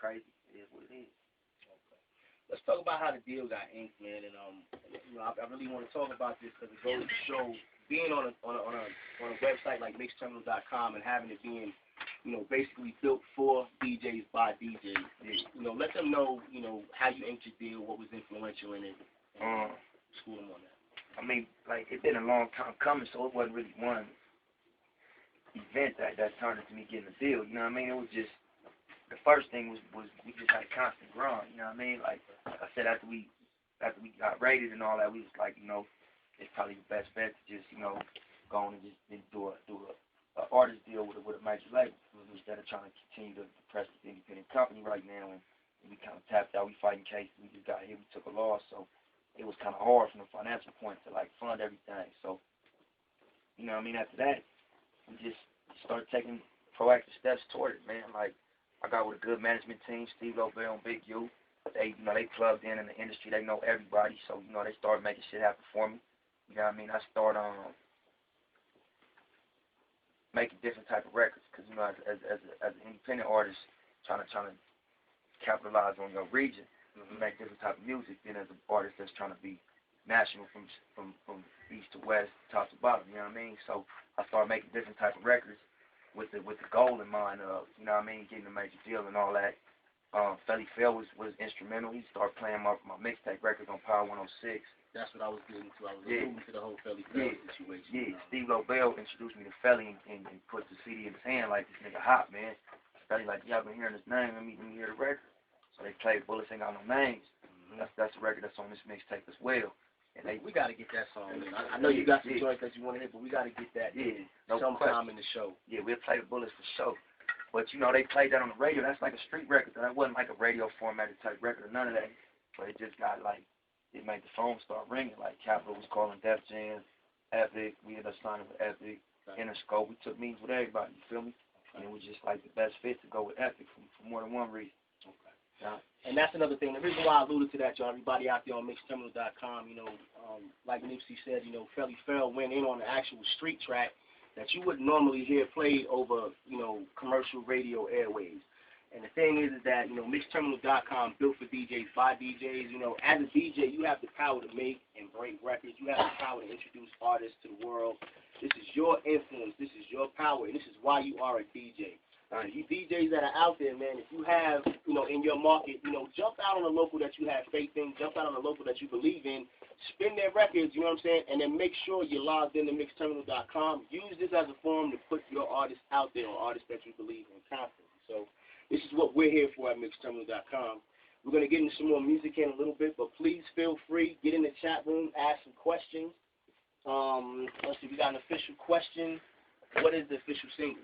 crazy. It is what it is. Let's talk about how the deal got inked, man. And I really want to talk about this because it goes to show being on a website like mixterminal.com and having it being, basically built for DJs by DJs. Let them know, how you inked your deal, what was influential in it. School them on that. I mean, like, it's been a long time coming, so it wasn't really one event that turned into me getting a deal. You know what I mean? It was just, the first thing was we just had a constant grind. You know what I mean? Like I said, after we got rated and all that, we was like, it's probably the best bet to just, go on and just do a artist deal with a major label instead of trying to continue to press the independent company right now. And we kind of tapped out. We fighting cases. We just got here. We took a loss, so it was kind of hard from the financial point to like fund everything. So, after that, we just started taking proactive steps toward it, man. Like, I got with a good management team, Steve Lobel and Big U. They plugged in the industry. They know everybody, so they started making shit happen for me. You know what I mean? I started making different type of records because as an independent artist, trying to capitalize on your region, you make different type of music. Then as an artist that's trying to be national from east to west, top to bottom. You know what I mean? So I started making different type of records with the goal in mind of, getting a major deal and all that. Felly Phil was instrumental. He started playing my mixtape records on Power 106. That's what I was getting to. I was alluding to the whole Felly Phil situation. Yeah, Steve Lobel introduced me to Felly and put the CD in his hand like, this nigga hot, man. Felly like, y'all been hearing his name, let me hear the record. So they played Bullets Ain't Got No Names. That's the record that's on this mixtape as well. And we got to get that song in. I know you got some joints that you want to hit, but we got to get that sometime in the show. Yeah, we'll play the Bullets for sure. But, they played that on the radio. That's like a street record. That wasn't like a radio formatted type record or none of that. But it just got like, it made the phone start ringing. Like Capitol was calling Def Jam, Epic. We ended up signing with Epic, Interscope. We took meetings with everybody, you feel me? And it was just like the best fit to go with Epic for more than one reason. Yeah. And that's another thing. The reason why I alluded to that, y'all, everybody out there on mixterminal.com, like Nipsey said, Felly Phil went in on the actual street track that you wouldn't normally hear played over, commercial radio airwaves. And the thing is that, mixterminal.com built for DJs by DJs. As a DJ, you have the power to make and break records. You have the power to introduce artists to the world. This is your influence. This is your power. And this is why you are a DJ. You DJs that are out there, man, if you have, in your market, jump out on a local that you have faith in, jump out on a local that you believe in, spin their records, you know what I'm saying, and then make sure you're logged into mixterminal.com. Use this as a forum to put your artists out there, or artists that you believe in confidently. So this is what we're here for at mixterminal.com. We're going to get into some more music in a little bit, but please feel free, get in the chat room, ask some questions. Let's see, we got an official question. What is the official single?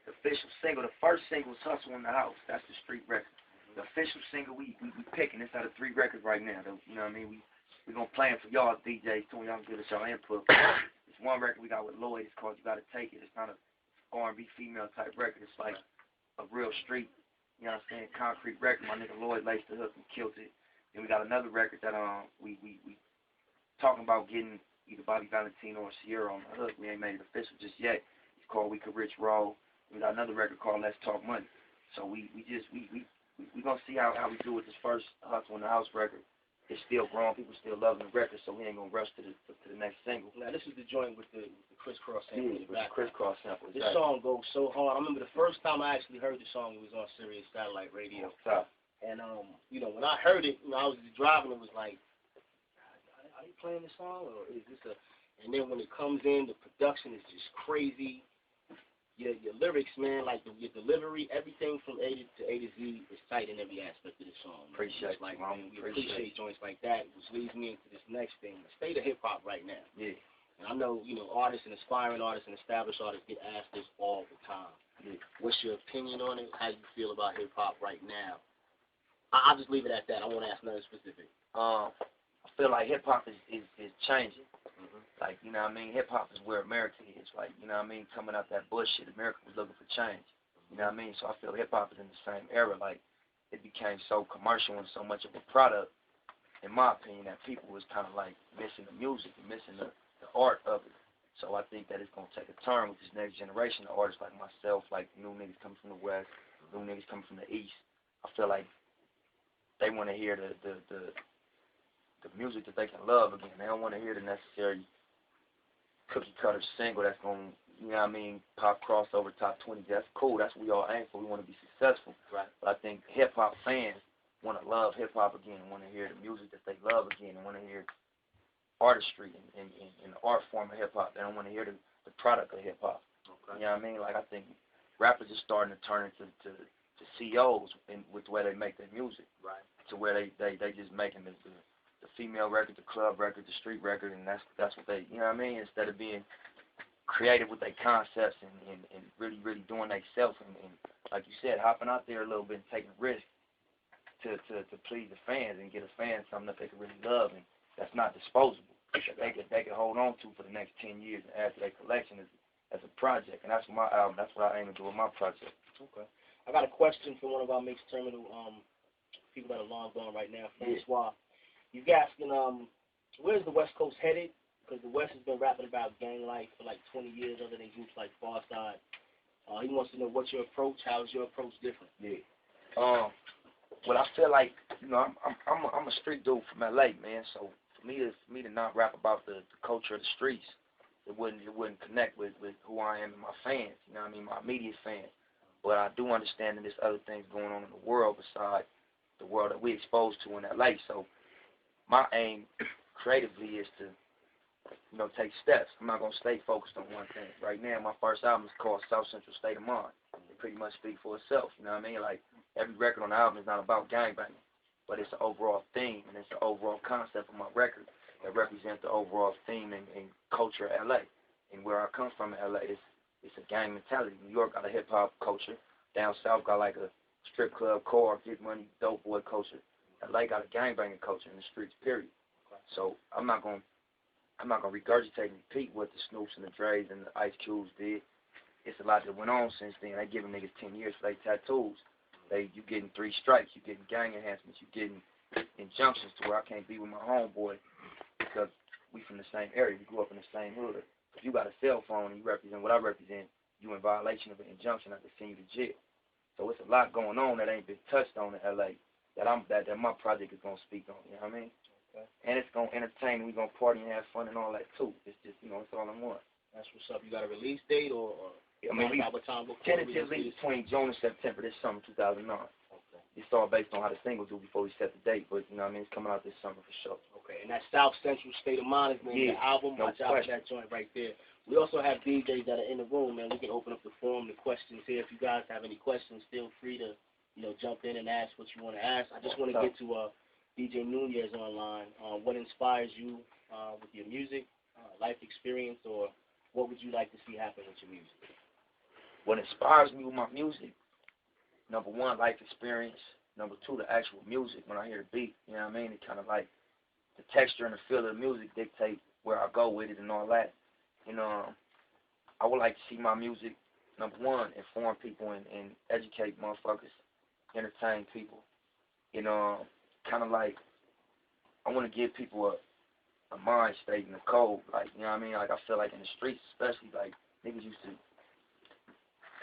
The official single, the first single was Hussle in the House. That's the street record. The official single we picking. It's out of 3 records right now. You know what I mean? We're going to play it for y'all DJs too. Y'all can give us y'all input. It's one record we got with Lloyd. It's called You Gotta Take It. It's not a R&B female type record. It's like a real street, you know what I'm saying, concrete record. My nigga Lloyd laced the hook and killed it. Then we got another record that we talking about getting either Bobby Valentino or Sierra on the hook. We ain't made it official just yet. It's called We Could Rich Roll. We got another record called Let's Talk Money. So we gonna see how we do with this first Hussle in the House record. It's still growing. People still loving the record, so we ain't gonna rush to the next single. Now this is the joint with the crisscross sample. Yeah, with the crisscross sample. This song goes so hard. I remember the first time I actually heard the song, it was on Sirius Satellite Radio. And when I heard it, I was driving. It was like, are you playing the song, or is this a? And then when it comes in, the production is just crazy. Your lyrics, man, like your delivery, everything from A to Z is tight in every aspect of the song. Appreciate like, you, man, we appreciate joints like that, which leads me into this next thing, the state of hip hop right now. Yeah. And I know, artists and aspiring artists and established artists get asked this all the time. Yeah. What's your opinion on it? How you feel about hip hop right now? I'll just leave it at that. I won't ask nothing specific. I feel like hip hop is changing. Like, you know what I mean? Hip-hop is where America is. Like, you know what I mean? Coming out that bullshit, America was looking for change. You know what I mean? So I feel hip-hop is in the same era. Like, it became so commercial and so much of a product, in my opinion, that people was kind of like missing the music and missing the art of it. So I think that it's going to take a turn with this next generation of artists like myself, like new niggas coming from the West, new niggas coming from the East. I feel like they want to hear the music that they can love again. They don't want to hear the necessary cookie cutter single that's going to, you know what I mean, pop crossover top 20. That's cool. That's what we all aim for. We want to be successful. Right. But I think hip-hop fans want to love hip-hop again, want to hear the music that they love again, and want to hear artistry and the art form of hip-hop. They don't want to hear the product of hip-hop. Okay. You know what I mean? Like, I think rappers are starting to turn into CEOs with the way they make their music. Right. To where they just making the female record, the club record, the street record, and that's what they, you know what I mean? Instead of being creative with their concepts and really doing themselves and like you said, hopping out there a little bit and taking risks to please the fans and get a fan something that they can really love and that's not disposable. That they can hold on to for the next 10 years and add to their collection as a project. And that's what my album, that's what I aim to do with my project. Okay. I got a question from one of our mixed terminal people that are long gone right now, Francois. You've asking, where's the West Coast headed? Because the West has been rapping about gang life for like 20 years other than groups like Farside. He wants to know what's your approach, how is your approach different? Yeah. Well, I feel like, you know, I'm a street dude from LA, man, so for me to not rap about the culture of the streets, it wouldn't connect with who I am and my fans, you know what I mean, my immediate fans. But I do understand that there's other things going on in the world besides the world that we exposed to in LA. So my aim creatively is to, you know, take steps. I'm not gonna stay focused on one thing. Right now, my first album is called South Central State of Mind. It pretty much speaks for itself. You know what I mean? Like every record on the album is not about gangbanging, but it's an overall theme and it's an overall concept of my record that represents the overall theme and culture of LA. And where I come from in LA, it's a gang mentality. New York got a hip hop culture. Down south got like a strip club, car, get money, dope boy culture. LA got a gangbanging culture in the streets, period. So I'm not gonna regurgitate and repeat what the Snoops and the Dre's and the Ice Cubes did. It's a lot that went on since then. They giving niggas 10 years for their tattoos. You getting 3 strikes. You getting gang enhancements. You getting injunctions to where I can't be with my homeboy because we from the same area. We grew up in the same hood. If you got a cell phone and you represent what I represent, you in violation of an injunction. I can send you to jail. So it's a lot going on that ain't been touched on in LA that my project is gonna speak on. You know what I mean? Okay. And it's gonna entertain. We gonna party and have fun and all that too. It's just, you know, it's all in one. That's what's up. You got a release date or I mean, we tentatively between June and September this summer 2009. Okay. It's all based on how the single do before we set the date, but you know what I mean, it's coming out this summer for sure. Okay, and that South Central State of Mind is the name of the album. No Watch out for that joint right there. We also have DJs that are in the room, man. We can open up the forum, the questions here. If you guys have any questions, feel free to, you know, jump in and ask what you want to ask. I just want to get to DJ Nunez online. What inspires you with your music, life experience, or what would you like to see happen with your music? What inspires me with my music, number 1, life experience. Number 2, the actual music. When I hear the beat, you know what I mean? It kind of like the texture and the feel of the music dictate where I go with it and all that. You know, I would like to see my music, number 1, inform people and educate motherfuckers, entertain people. You know, kind of like I want to give people a mind state and a code. Like, you know what I mean? Like, I feel like in the streets especially, like, niggas used to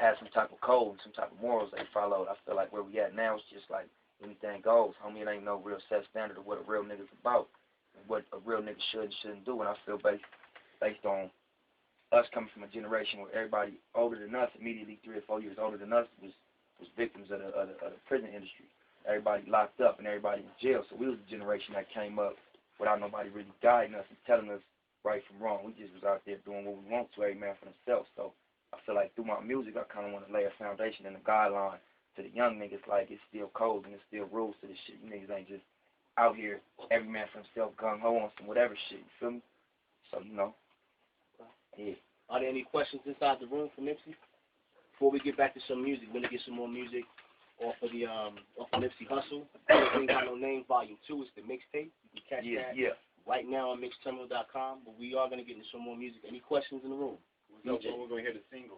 have some type of code, some type of morals they followed. I feel like where we at now is just like anything goes. Homie, it ain't no real set standard of what a real nigga's about and what a real nigga should and shouldn't do. And I feel based on us coming from a generation where everybody older than us, immediately 3 or 4 years older than us, was victims of the prison industry. Everybody locked up and everybody in jail. So we was the generation that came up without nobody really guiding us and telling us right from wrong. We just was out there doing what we want to, every man for themselves. So I feel like through my music, I kind of want to lay a foundation and a guideline to the young niggas, like it's still codes and it's still rules to this shit. You niggas ain't just out here, every man for himself, gung-ho on some whatever shit, you feel me? So, you know, yeah. Are there any questions inside the room for Nipsey? Before we get back to some music, we're going to get some more music off of Nipsey Hussle. Ain't Got No Name, Volume 2. It's the mixtape. You can catch that right now on mixterminal.com. But we are going to get into some more music. Any questions in the room? No, so we're going to hear the single.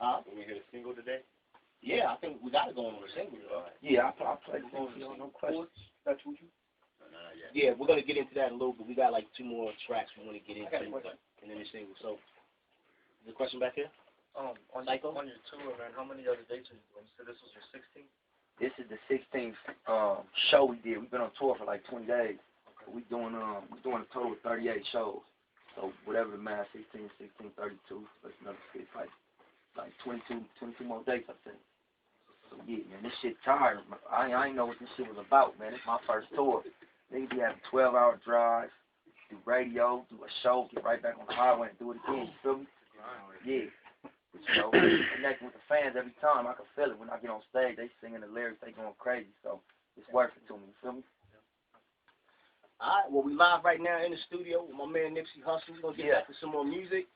We're going to hear the single today? Yeah, I think we got to go on the single. Yeah, I'll play the single. No questions. That's what you? No, yeah, we're going to get into that in a little bit. We got like 2 more tracks we want to get into. And then the single. So, is there a question back here? On your tour, man, how many other dates are you doing? You said this was your 16th? This is the 16th show we did. We've been on tour for like 20 days. We're doing a total of 38 shows. So whatever the math, 16, 16, 32, that's another 6, like 22 more days, I think. So yeah, man, this shit tired. I ain't know what this shit was about, man. It's my first tour. Niggas be having 12-hour drives, do radio, do a show, get right back on the highway and do it again. You feel me? Yeah. But, you know, connecting with the fans every time. I can feel it when I get on stage. They singing the lyrics, they going crazy. So it's worth it to me. You feel me? Alright, well, we live right now in the studio with my man Nipsey Hussle. We're going to get back to some more music.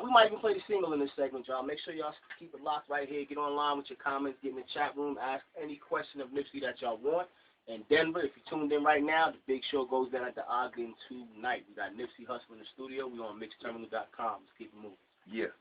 We might even play the single in this segment, y'all. Make sure y'all keep it locked right here. Get online with your comments. Get in the chat room. Ask any question of Nipsey that y'all want. And Denver, if you're tuned in right now, the big show goes down at the Ogden tonight. We got Nipsey Hussle in the studio. We're on mixterminal.com. Let's keep it moving. Yeah.